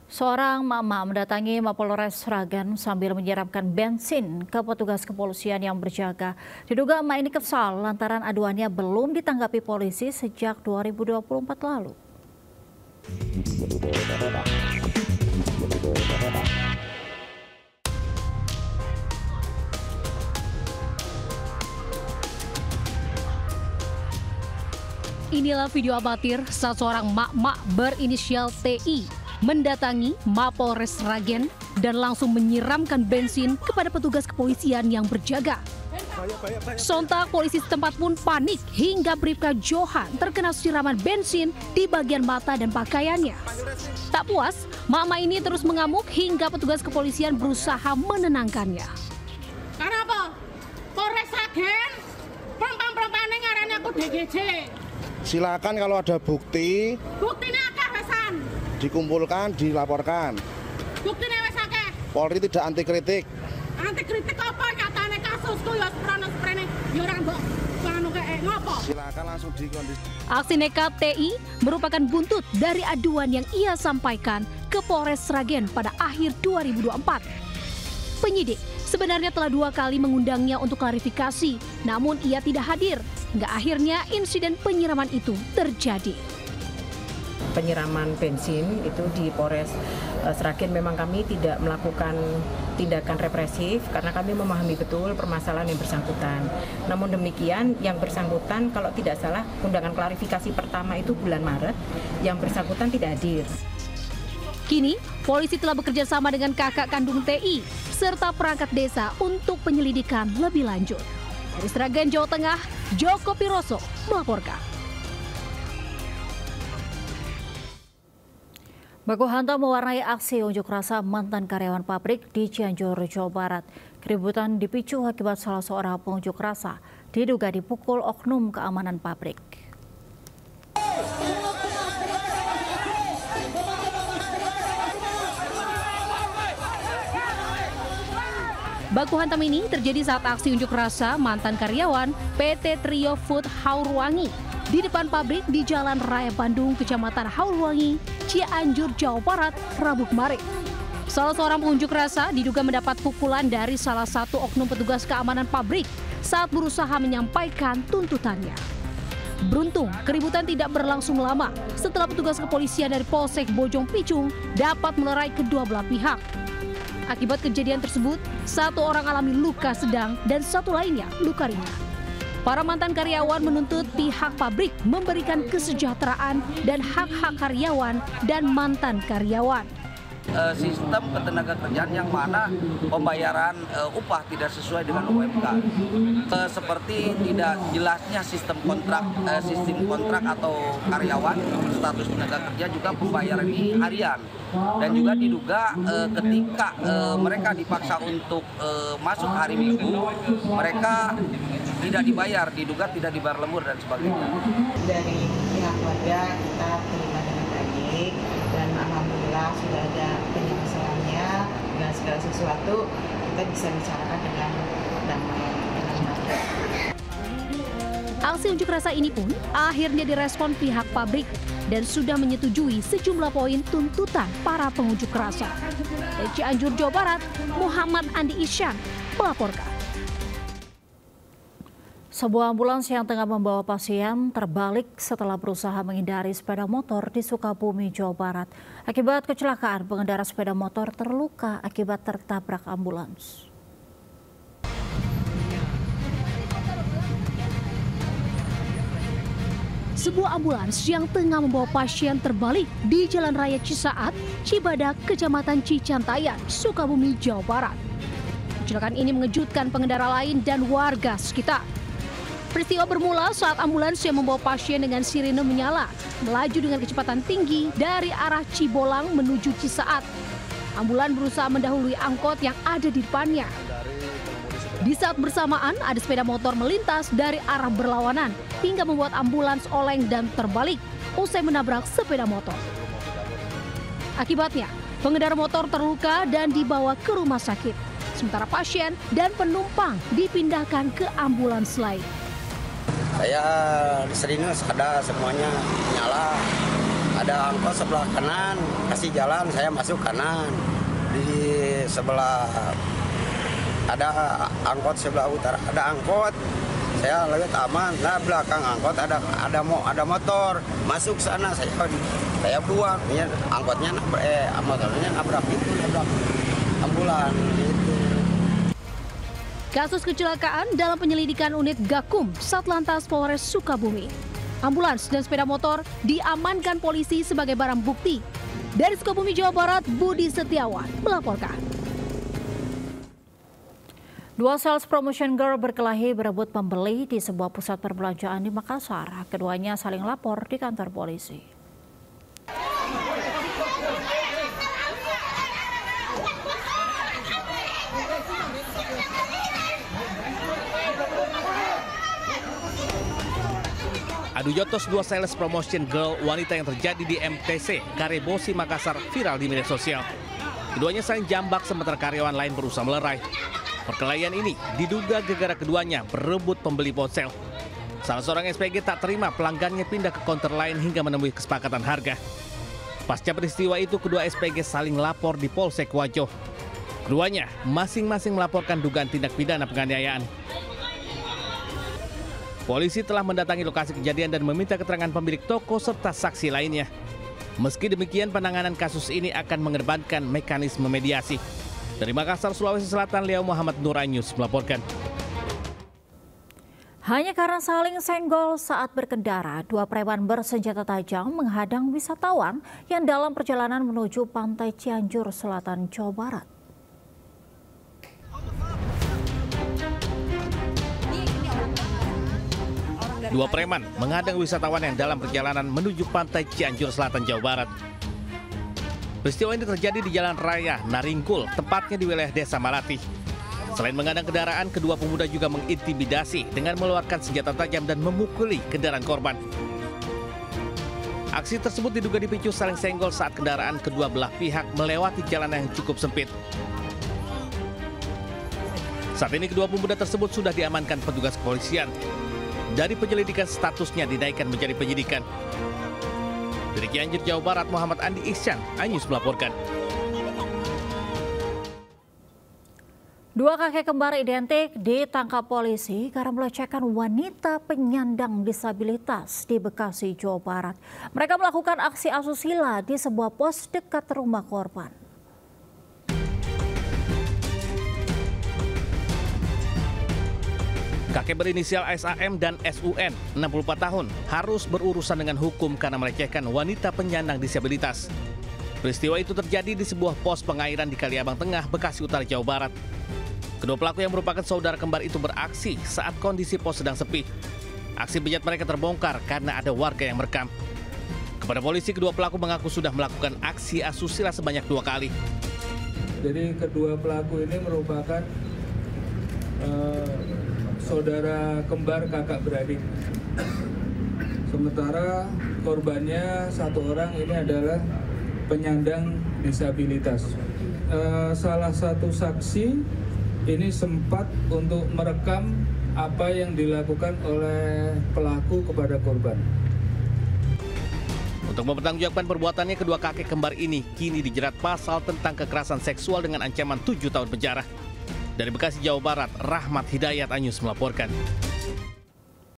Seorang mama mendatangi Mapolres Sragen sambil menyiramkan bensin ke petugas kepolisian yang berjaga. Diduga emak ini kesal lantaran aduannya belum ditanggapi polisi sejak 2024 lalu. Inilah video amatir saat seorang mak-mak berinisial TI mendatangi Mapolres Sragen dan langsung menyiramkan bensin kepada petugas kepolisian yang berjaga. Sontak polisi setempat pun panik hingga Bribka Johan terkena siraman bensin di bagian mata dan pakaiannya. Tak puas, mak-mak ini terus mengamuk hingga petugas kepolisian berusaha menenangkannya. Kenapa? Polres Sragen, perempuan-perempuan yang ngarani aku DGJ. Silakan kalau ada bukti. Buktinya akeh wesan. Dikumpulkan, dilaporkan. Buktinya wes akeh. Polri tidak anti kritik. Anti kritik apa nyatane kasusku ya sprene ya ora mbok anu kae ngopo. Silakan langsung dikondisi. Aksi nekat TI merupakan buntut dari aduan yang ia sampaikan ke Polres Sragen pada akhir 2024. Penyidik sebenarnya telah 2 kali mengundangnya untuk klarifikasi, namun ia tidak hadir. Hingga akhirnya insiden penyiraman itu terjadi. Penyiraman bensin itu di Polres Sragen memang kami tidak melakukan tindakan represif karena kami memahami betul permasalahan yang bersangkutan. Namun demikian yang bersangkutan kalau tidak salah undangan klarifikasi pertama itu bulan Maret, yang bersangkutan tidak hadir. Kini polisi telah bekerja sama dengan kakak kandung TI serta perangkat desa untuk penyelidikan lebih lanjut. Dari Sragen, Jawa Tengah, Joko Piroso melaporkan. Baku hantam mewarnai aksi unjuk rasa mantan karyawan pabrik di Cianjur, Jawa Barat. Keributan dipicu akibat salah seorang pengunjuk rasa diduga dipukul oknum keamanan pabrik. Baku hantam ini terjadi saat aksi unjuk rasa mantan karyawan PT Trio Food Haurwangi di depan pabrik di Jalan Raya Bandung, Kecamatan Haurwangi, Cianjur, Jawa Barat, Rabu kemarin. Salah seorang pengunjuk rasa diduga mendapat pukulan dari salah satu oknum petugas keamanan pabrik saat berusaha menyampaikan tuntutannya. Beruntung, keributan tidak berlangsung lama setelah petugas kepolisian dari Polsek Bojong Picung dapat melerai kedua belah pihak. Akibat kejadian tersebut, 1 orang alami luka sedang dan 1 lainnya luka ringan. Para mantan karyawan menuntut pihak pabrik memberikan kesejahteraan dan hak-hak karyawan dan mantan karyawan. Sistem ketenagakerjaan yang mana pembayaran upah tidak sesuai dengan UMK, seperti tidak jelasnya sistem kontrak atau karyawan, status tenaga kerja, juga pembayaran ini harian, dan juga diduga ketika mereka dipaksa untuk masuk hari Minggu, mereka tidak dibayar, diduga tidak dibayar lembur dan sebagainya. Dari pihak warga kita terima dengan baik dan alhamdulillah sudah ada penyelesaiannya dengan segala sesuatu, kita bisa bicarakan dengan damai, dengan baik. Aksi unjuk rasa ini pun akhirnya direspon pihak pabrik dan sudah menyetujui sejumlah poin tuntutan para pengunjuk rasa. Dari Cianjur, Jawa Barat, Muhammad Andi Isyan melaporkan. Sebuah ambulans yang tengah membawa pasien terbalik setelah berusaha menghindari sepeda motor di Sukabumi, Jawa Barat. Akibat kecelakaan, pengendara sepeda motor terluka akibat tertabrak ambulans. Sebuah ambulans yang tengah membawa pasien terbalik di Jalan Raya Cisaat, Cibadak, Kecamatan Cicantayan, Sukabumi, Jawa Barat. Kecelakaan ini mengejutkan pengendara lain dan warga sekitar. Peristiwa bermula saat ambulans yang membawa pasien dengan sirine menyala, melaju dengan kecepatan tinggi dari arah Cibolang menuju Cisaat. Ambulans berusaha mendahului angkot yang ada di depannya. Di saat bersamaan, ada sepeda motor melintas dari arah berlawanan hingga membuat ambulans oleng dan terbalik usai menabrak sepeda motor. Akibatnya, pengendara motor terluka dan dibawa ke rumah sakit. Sementara pasien dan penumpang dipindahkan ke ambulans lain. Saya sering ada semuanya nyala, ada angkot sebelah kanan, kasih jalan, saya masuk kanan. Di sebelah ada angkot sebelah utara, ada angkot. Saya lewat aman. Nah, belakang angkot ada motor masuk sana, saya buang. Ya, angkotnya motornya nabrak ambulan gitu. Kasus kecelakaan dalam penyelidikan unit Gakum Satlantas Polres Sukabumi. Ambulans dan sepeda motor diamankan polisi sebagai barang bukti. Dari Sukabumi, Jawa Barat, Budi Setiawan melaporkan. Dua sales promotion girl berkelahi berebut pembeli di sebuah pusat perbelanjaan di Makassar. Keduanya saling lapor di kantor polisi. Adu jotos dua sales promotion girl wanita yang terjadi di MTC Karebosi Makassar viral di media sosial. Keduanya saling jambak sementara karyawan lain berusaha melerai. Perkelahian ini diduga gara-gara keduanya berebut pembeli ponsel. Salah seorang SPG tak terima pelanggannya pindah ke counter lain hingga menemui kesepakatan harga. Pasca peristiwa itu kedua SPG saling lapor di Polsek Wajo. Keduanya masing-masing melaporkan dugaan tindak pidana penganiayaan. Polisi telah mendatangi lokasi kejadian dan meminta keterangan pemilik toko serta saksi lainnya. Meski demikian, penanganan kasus ini akan mengedepankan mekanisme mediasi. Dari Makassar, Sulawesi Selatan, Leo Muhammad Nuranyus melaporkan. Hanya karena saling senggol saat berkendara, dua preman bersenjata tajam menghadang wisatawan yang dalam perjalanan menuju pantai Cianjur, Selatan, Jawa Barat. Dua preman menghadang wisatawan yang dalam perjalanan menuju pantai Cianjur, Selatan, Jawa Barat. Peristiwa ini terjadi di Jalan Raya Naringkul, tepatnya di wilayah Desa Malati. Selain menghadang kendaraan, kedua pemuda juga mengintimidasi dengan mengeluarkan senjata tajam dan memukuli kendaraan korban. Aksi tersebut diduga dipicu saling senggol saat kendaraan kedua belah pihak melewati jalan yang cukup sempit. Saat ini kedua pemuda tersebut sudah diamankan petugas kepolisian. Dari penyelidikan statusnya dinaikkan menjadi penyidikan. Dari Cianjur, Jawa Barat, Muhammad Andi Ihsan, Anyus melaporkan. Dua kakek kembar identik ditangkap polisi karena melecehkan wanita penyandang disabilitas di Bekasi, Jawa Barat. Mereka melakukan aksi asusila di sebuah pos dekat rumah korban. Kakek berinisial SAM dan SUN, 64 tahun, harus berurusan dengan hukum karena melecehkan wanita penyandang disabilitas. Peristiwa itu terjadi di sebuah pos pengairan di Kaliabang Tengah, Bekasi Utara, Jawa Barat. Kedua pelaku yang merupakan saudara kembar itu beraksi saat kondisi pos sedang sepi. Aksi bejat mereka terbongkar karena ada warga yang merekam. Kepada polisi, kedua pelaku mengaku sudah melakukan aksi asusila sebanyak 2 kali. Jadi kedua pelaku ini merupakan saudara kembar kakak beradik. Sementara korbannya satu orang ini adalah penyandang disabilitas. Salah satu saksi ini sempat untuk merekam apa yang dilakukan oleh pelaku kepada korban. Untuk mempertanggungjawabkan perbuatannya, kedua kakek kembar ini kini dijerat pasal tentang kekerasan seksual dengan ancaman 7 tahun penjara. Dari Bekasi, Jawa Barat, Rahmat Hidayat, Anyus melaporkan.